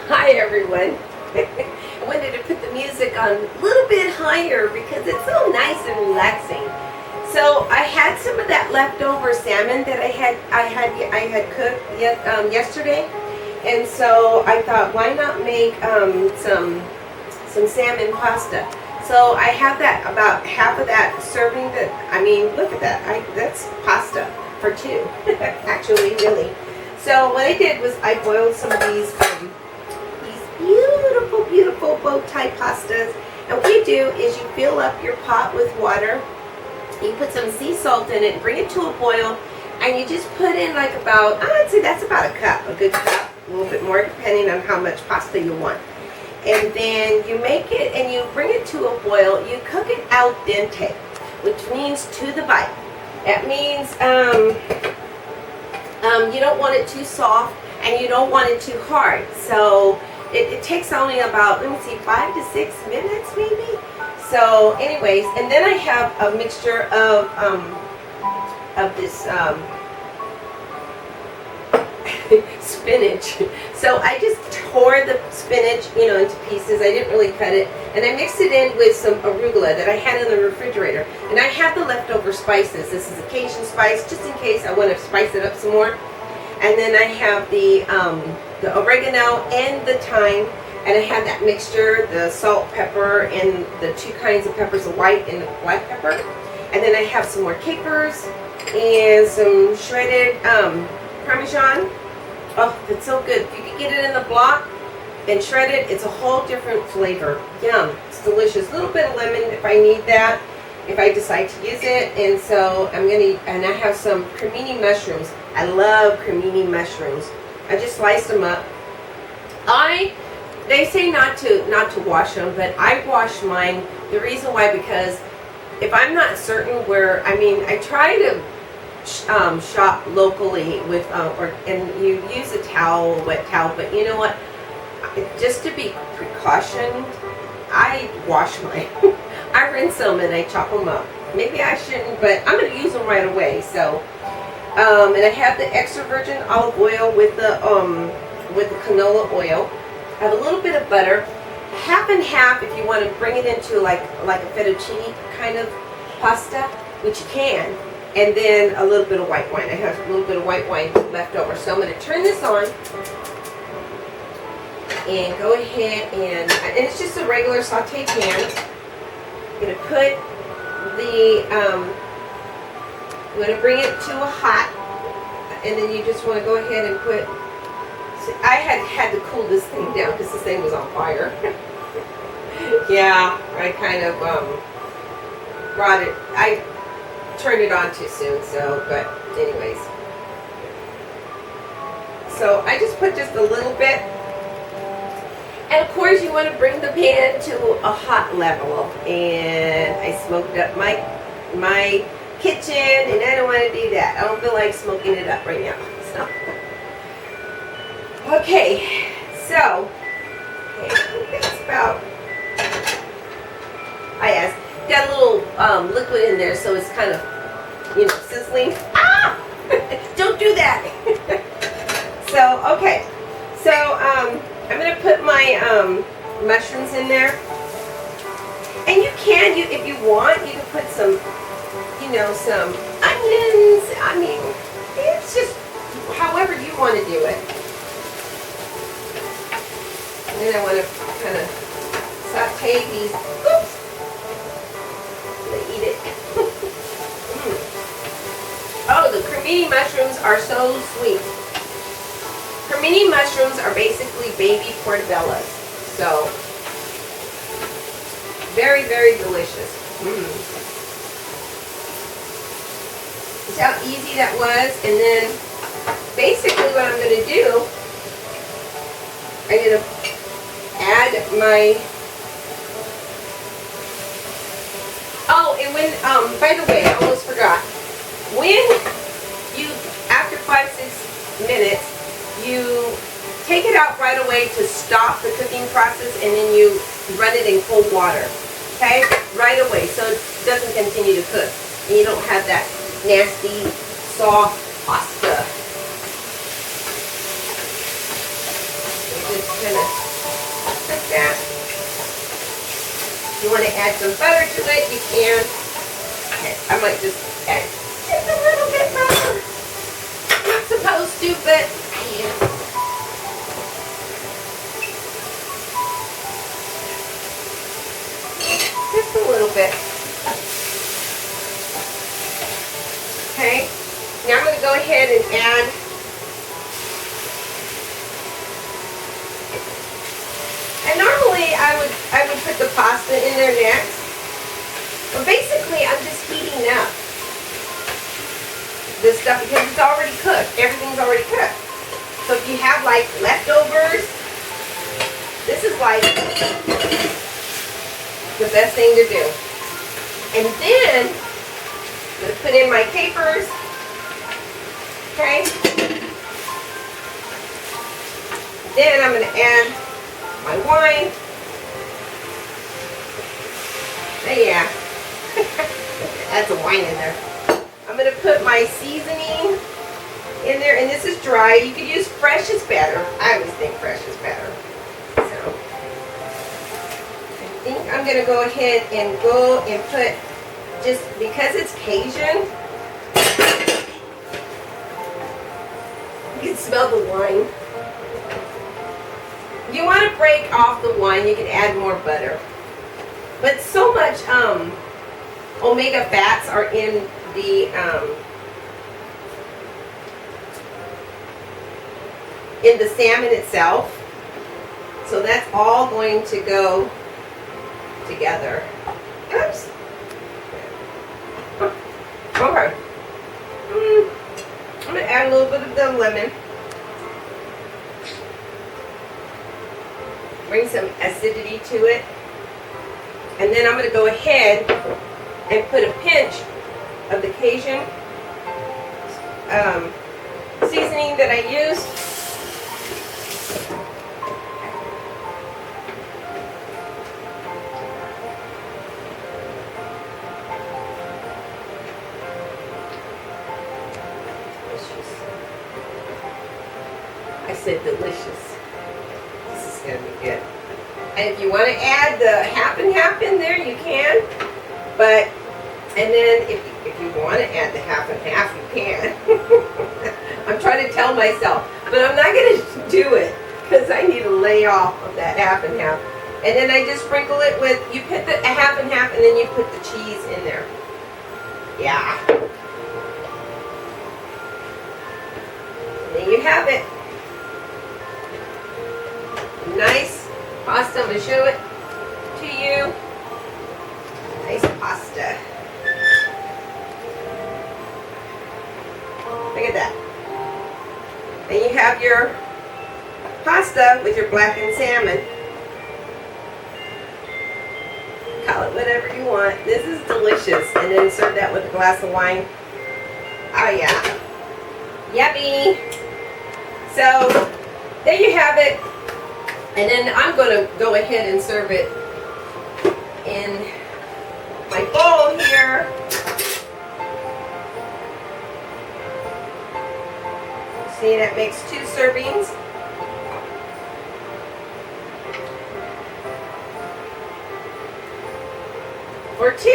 Hi everyone. I wanted to put the music on a little bit higher because it's so nice and relaxing. So I had some of that leftover salmon that I had cooked yesterday, and so I thought, why not make some salmon pasta? So I have that, about half of that serving. That, I mean, look at that. That's pasta for two, actually, really. So what I did was I boiled some of these beautiful, beautiful bow tie pastas. And what you do is you fill up your pot with water. You put some sea salt in it, bring it to a boil, and you just put in like about, I'd say that's about a good cup, a little bit more depending on how much pasta you want. And then you make it and you bring it to a boil. You cook it al dente, which means to the bite. That means you don't want it too soft and you don't want it too hard. So it takes only about, let me see, 5 to 6 minutes maybe. So anyways, and then I have a mixture of this spinach. So I just tore the spinach, into pieces. I didn't really cut it. And I mixed it in with some arugula that I had in the refrigerator. And I have the leftover spices. This is a Cajun spice, just in case I want to spice it up some more. And then I have the oregano and the thyme. And I have that mixture, the salt, pepper, and the two kinds of peppers, the white and the black pepper. And then I have some more capers and some shredded Parmesan. Oh, it's so good. If you can get it in the block and shred it, it's a whole different flavor. Yum. It's delicious. A little bit of lemon if I need that, if I decide to use it. And so and I have some cremini mushrooms. I love cremini mushrooms. I just sliced them up. They say not to wash them, but I wash mine. The reason why, because if I'm not certain where, I try to shop locally with, and you use a towel, a wet towel, but you know what? Just to be precautioned, I wash mine. I rinse them and I chop them up. Maybe I shouldn't, but I'm going to use them right away. So, and I have the extra virgin olive oil with the canola oil. I have a little bit of butter, half and half if you want to bring it into like a fettuccine kind of pasta, which you can, and then a little bit of white wine. I have a little bit of white wine left over. So I'm going to turn this on and go ahead and it's just a regular saute pan. I'm going to put I'm going to bring it to a hot, and then you just want to go ahead and put, I had to cool this thing down because this thing was on fire. Yeah, I kind of I turned it on too soon, so, but anyways. So I just put just a little bit. And of course you want to bring the pan to a hot level. And I smoked up my kitchen, and I don't want to do that. I don't feel like smoking it up right now. So. Okay, so that's about, got a little liquid in there, so it's kind of, sizzling. Ah! Don't do that. So, okay, so I'm going to put my mushrooms in there. And you can, if you want, you can put some, some onions. It's just however you want to do it. And then I want to kind of saute these. Oops! I'm going to eat it. Oh, the cremini mushrooms are so sweet. Cremini mushrooms are basically baby portobellos. So, very, very delicious. See how easy that was? And then, basically what I'm going to do, I'm going to add my, and when, by the way, I almost forgot, when you, after 5-6 minutes, you take it out right away to stop the cooking process, and then you run it in cold water, okay, right away, so it doesn't continue to cook, and you don't have that nasty, soft pasta. just kind of like that. If you want to add some butter to it, you can. Okay, I might just add just a little bit butter. Not supposed to, but I am. Just a little bit. Okay. Now I'm going to go ahead and add and normally I would put the pasta in there next. But basically I'm just heating up this stuff because it's already cooked. Everything's already cooked. So if you have like leftovers, this is like the best thing to do. And then I'm going to put in my capers. Okay. Then I'm going to add my wine. Oh yeah. Add some wine in there. I'm going to put my seasoning in there, and this is dry. You could use fresh is better. I always think fresh is better. So I think I'm going to go ahead and put, just because it's Cajun, you can smell the wine. If you want to break off the wine, you can add more butter. But so much omega fats are in the salmon itself. So that's all going to go together. Oops. Okay. I'm going to add a little bit of the lemon. Bring some acidity to it. And then I'm going to go ahead and put a pinch of the Cajun seasoning that I used. I said delicious. This is going to be good. And if you want to add the half and half in there, you can. But, and then if you want to add the half and half, you can. I'm trying to tell myself, but I'm not going to do it because I need to lay off of that half and half. And then I just sprinkle it with, you put the half and half, and then you put the cheese in there. Yeah. And there you have it. Nice pasta. I'm going to show it to you. Nice pasta. Look at that. And you have your pasta with your blackened salmon. Call it whatever you want. This is delicious. And then serve that with a glass of wine. Oh yeah. Yummy. So, there you have it. And then I'm going to go ahead and serve it in my bowl here. See, that makes 2 servings. Or 2.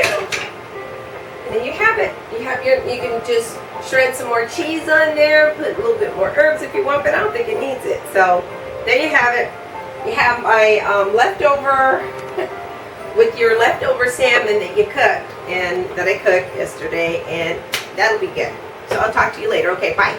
And then you have it. You can just shred some more cheese on there, put a little bit more herbs if you want, but I don't think it needs it. So, there you have it. You have my leftover, with your leftover salmon that you cooked, and that I cooked yesterday, and that'll be good. So I'll talk to you later. Okay, bye.